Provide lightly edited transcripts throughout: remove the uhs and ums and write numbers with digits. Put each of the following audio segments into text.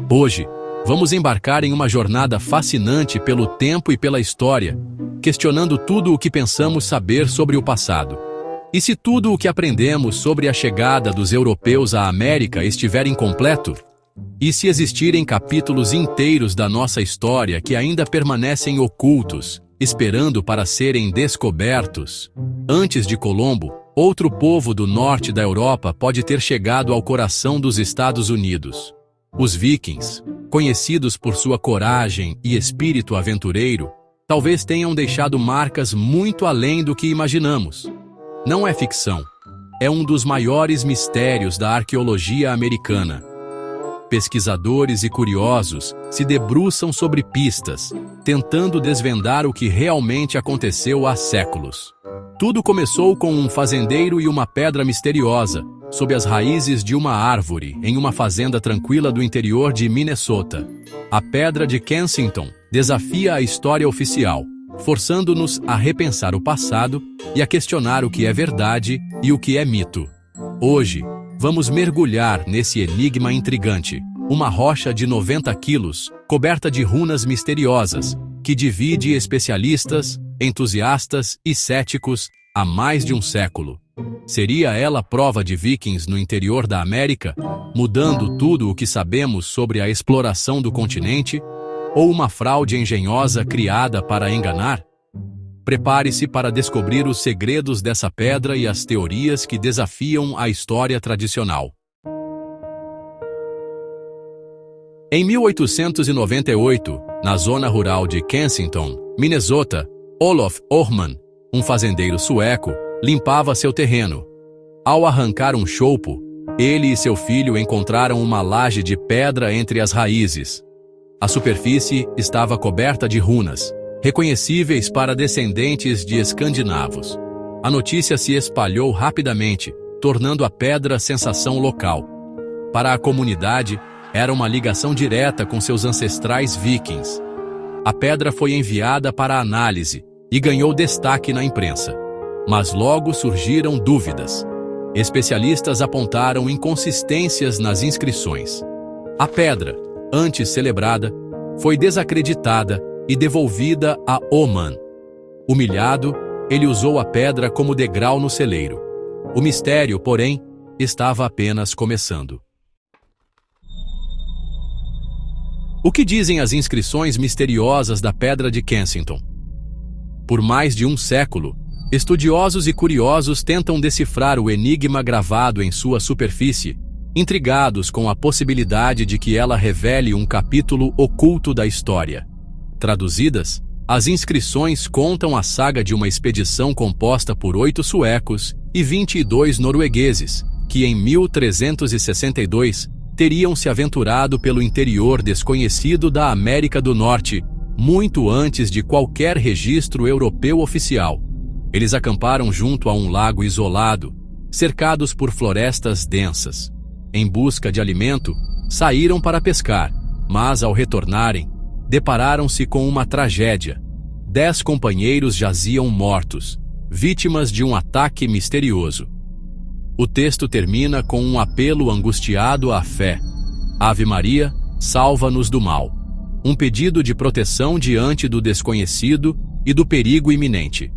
Hoje, vamos embarcar em uma jornada fascinante pelo tempo e pela história, questionando tudo o que pensamos saber sobre o passado. E se tudo o que aprendemos sobre a chegada dos europeus à América estiver incompleto? E se existirem capítulos inteiros da nossa história que ainda permanecem ocultos, esperando para serem descobertos? Antes de Colombo, outro povo do norte da Europa pode ter chegado ao coração dos Estados Unidos. Os Vikings, conhecidos por sua coragem e espírito aventureiro, talvez tenham deixado marcas muito além do que imaginamos. Não é ficção, é um dos maiores mistérios da arqueologia americana. Pesquisadores e curiosos se debruçam sobre pistas, tentando desvendar o que realmente aconteceu há séculos. Tudo começou com um fazendeiro e uma pedra misteriosa, sob as raízes de uma árvore, em uma fazenda tranquila do interior de Minnesota. A Pedra de Kensington desafia a história oficial, forçando-nos a repensar o passado e a questionar o que é verdade e o que é mito. Hoje, vamos mergulhar nesse enigma intrigante, uma rocha de 90 quilos, coberta de runas misteriosas, que divide especialistas, entusiastas e céticos há mais de um século. Seria ela prova de vikings no interior da América, mudando tudo o que sabemos sobre a exploração do continente, ou uma fraude engenhosa criada para enganar? Prepare-se para descobrir os segredos dessa pedra e as teorias que desafiam a história tradicional. Em 1898, na zona rural de Kensington, Minnesota, Olof Orman, um fazendeiro sueco, limpava seu terreno. Ao arrancar um choupo, ele e seu filho encontraram uma laje de pedra entre as raízes. A superfície estava coberta de runas, reconhecíveis para descendentes de escandinavos. A notícia se espalhou rapidamente, tornando a pedra sensação local. Para a comunidade, era uma ligação direta com seus ancestrais vikings. A pedra foi enviada para análise e ganhou destaque na imprensa. Mas logo surgiram dúvidas. Especialistas apontaram inconsistências nas inscrições. A pedra, antes celebrada, foi desacreditada e devolvida a Orman. Humilhado, ele usou a pedra como degrau no celeiro. O mistério, porém, estava apenas começando. O que dizem as inscrições misteriosas da Pedra de Kensington? Por mais de um século, estudiosos e curiosos tentam decifrar o enigma gravado em sua superfície, intrigados com a possibilidade de que ela revele um capítulo oculto da história. Traduzidas, as inscrições contam a saga de uma expedição composta por 8 suecos e 22 noruegueses, que em 1362 teriam se aventurado pelo interior desconhecido da América do Norte, muito antes de qualquer registro europeu oficial. Eles acamparam junto a um lago isolado, cercados por florestas densas. Em busca de alimento, saíram para pescar, mas ao retornarem, depararam-se com uma tragédia. 10 companheiros jaziam mortos, vítimas de um ataque misterioso. O texto termina com um apelo angustiado à fé. Ave Maria, salva-nos do mal. Um pedido de proteção diante do desconhecido e do perigo iminente.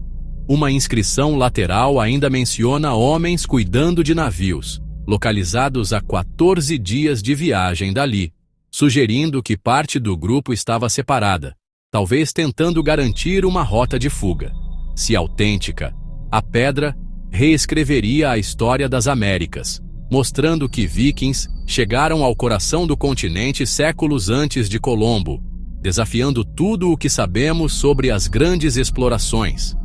Uma inscrição lateral ainda menciona homens cuidando de navios, localizados a 14 dias de viagem dali, sugerindo que parte do grupo estava separada, talvez tentando garantir uma rota de fuga. Se autêntica, a pedra reescreveria a história das Américas, mostrando que vikings chegaram ao coração do continente séculos antes de Colombo, desafiando tudo o que sabemos sobre as grandes explorações.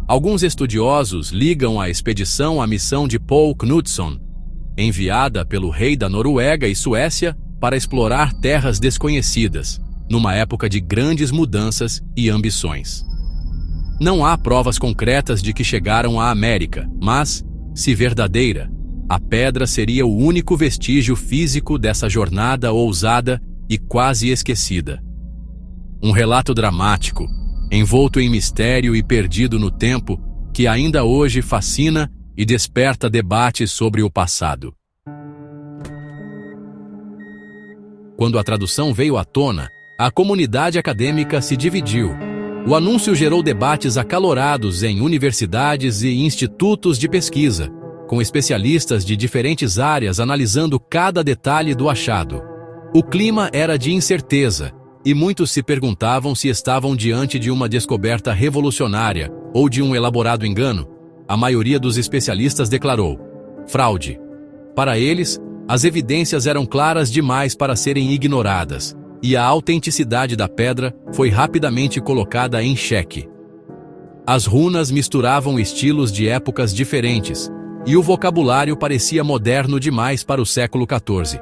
Alguns estudiosos ligam a expedição à missão de Paul Knudson, enviada pelo rei da Noruega e Suécia para explorar terras desconhecidas, numa época de grandes mudanças e ambições. Não há provas concretas de que chegaram à América, mas, se verdadeira, a pedra seria o único vestígio físico dessa jornada ousada e quase esquecida. Um relato dramático, envolto em mistério e perdido no tempo, que ainda hoje fascina e desperta debates sobre o passado. Quando a tradução veio à tona, a comunidade acadêmica se dividiu. O anúncio gerou debates acalorados em universidades e institutos de pesquisa, com especialistas de diferentes áreas analisando cada detalhe do achado. O clima era de incerteza, e muitos se perguntavam se estavam diante de uma descoberta revolucionária ou de um elaborado engano. A maioria dos especialistas declarou: fraude. Para eles, as evidências eram claras demais para serem ignoradas, e a autenticidade da pedra foi rapidamente colocada em xeque. As runas misturavam estilos de épocas diferentes, e o vocabulário parecia moderno demais para o século XIV.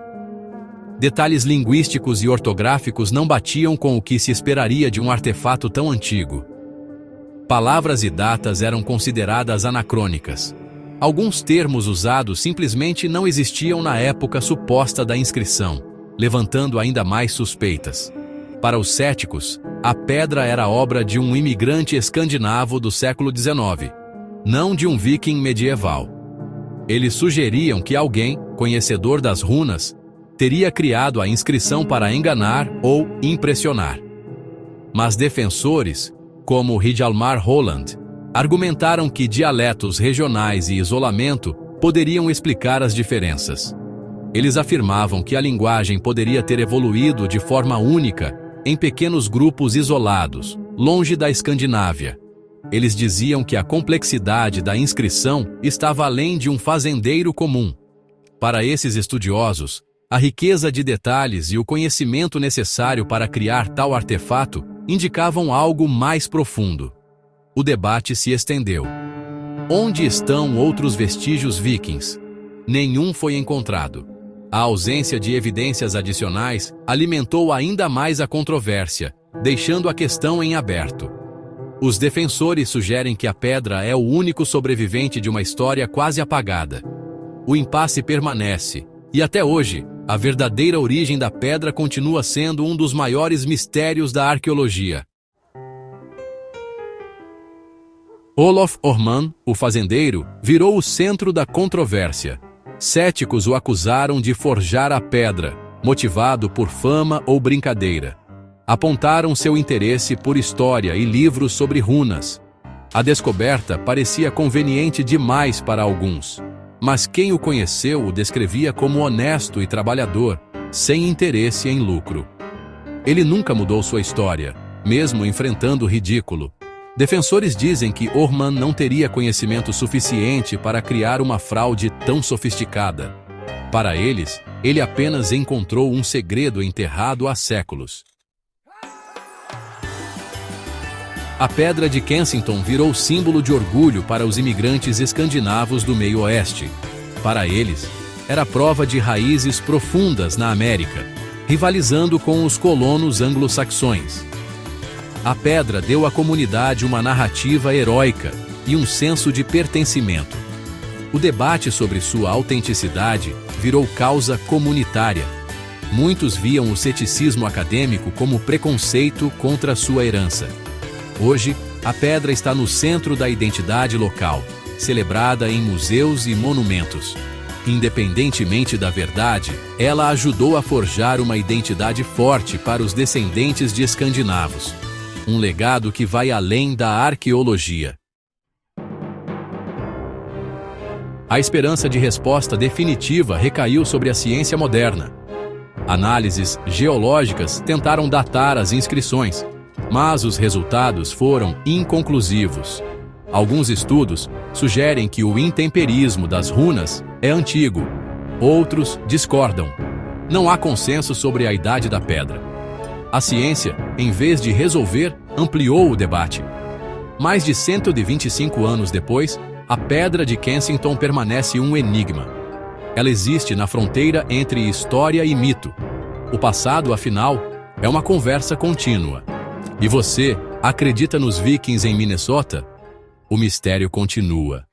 Detalhes linguísticos e ortográficos não batiam com o que se esperaria de um artefato tão antigo. Palavras e datas eram consideradas anacrônicas. Alguns termos usados simplesmente não existiam na época suposta da inscrição, levantando ainda mais suspeitas. Para os céticos, a pedra era obra de um imigrante escandinavo do século XIX, não de um viking medieval. Eles sugeriam que alguém, conhecedor das runas, teria criado a inscrição para enganar ou impressionar. Mas defensores, como Hjalmar Holland, argumentaram que dialetos regionais e isolamento poderiam explicar as diferenças. Eles afirmavam que a linguagem poderia ter evoluído de forma única em pequenos grupos isolados, longe da Escandinávia. Eles diziam que a complexidade da inscrição estava além de um fazendeiro comum. Para esses estudiosos, a riqueza de detalhes e o conhecimento necessário para criar tal artefato indicavam algo mais profundo. O debate se estendeu. Onde estão outros vestígios vikings? Nenhum foi encontrado. A ausência de evidências adicionais alimentou ainda mais a controvérsia, deixando a questão em aberto. Os defensores sugerem que a pedra é o único sobrevivente de uma história quase apagada. O impasse permanece, e até hoje, a verdadeira origem da pedra continua sendo um dos maiores mistérios da arqueologia. Olof Orman, o fazendeiro, virou o centro da controvérsia. Céticos o acusaram de forjar a pedra, motivado por fama ou brincadeira. Apontaram seu interesse por história e livros sobre runas. A descoberta parecia conveniente demais para alguns, mas quem o conheceu o descrevia como honesto e trabalhador, sem interesse em lucro. Ele nunca mudou sua história, mesmo enfrentando o ridículo. Defensores dizem que Orman não teria conhecimento suficiente para criar uma fraude tão sofisticada. Para eles, ele apenas encontrou um segredo enterrado há séculos. A Pedra de Kensington virou símbolo de orgulho para os imigrantes escandinavos do meio-oeste. Para eles, era prova de raízes profundas na América, rivalizando com os colonos anglo-saxões. A pedra deu à comunidade uma narrativa heróica e um senso de pertencimento. O debate sobre sua autenticidade virou causa comunitária. Muitos viam o ceticismo acadêmico como preconceito contra sua herança. Hoje, a pedra está no centro da identidade local, celebrada em museus e monumentos. Independentemente da verdade, ela ajudou a forjar uma identidade forte para os descendentes de escandinavos. Um legado que vai além da arqueologia. A esperança de resposta definitiva recaiu sobre a ciência moderna. Análises geológicas tentaram datar as inscrições, mas os resultados foram inconclusivos. Alguns estudos sugerem que o intemperismo das runas é antigo. Outros discordam. Não há consenso sobre a idade da pedra. A ciência, em vez de resolver, ampliou o debate. Mais de 125 anos depois, a Pedra de Kensington permanece um enigma. Ela existe na fronteira entre história e mito. O passado, afinal, é uma conversa contínua. E você acredita nos vikings em Minnesota? O mistério continua.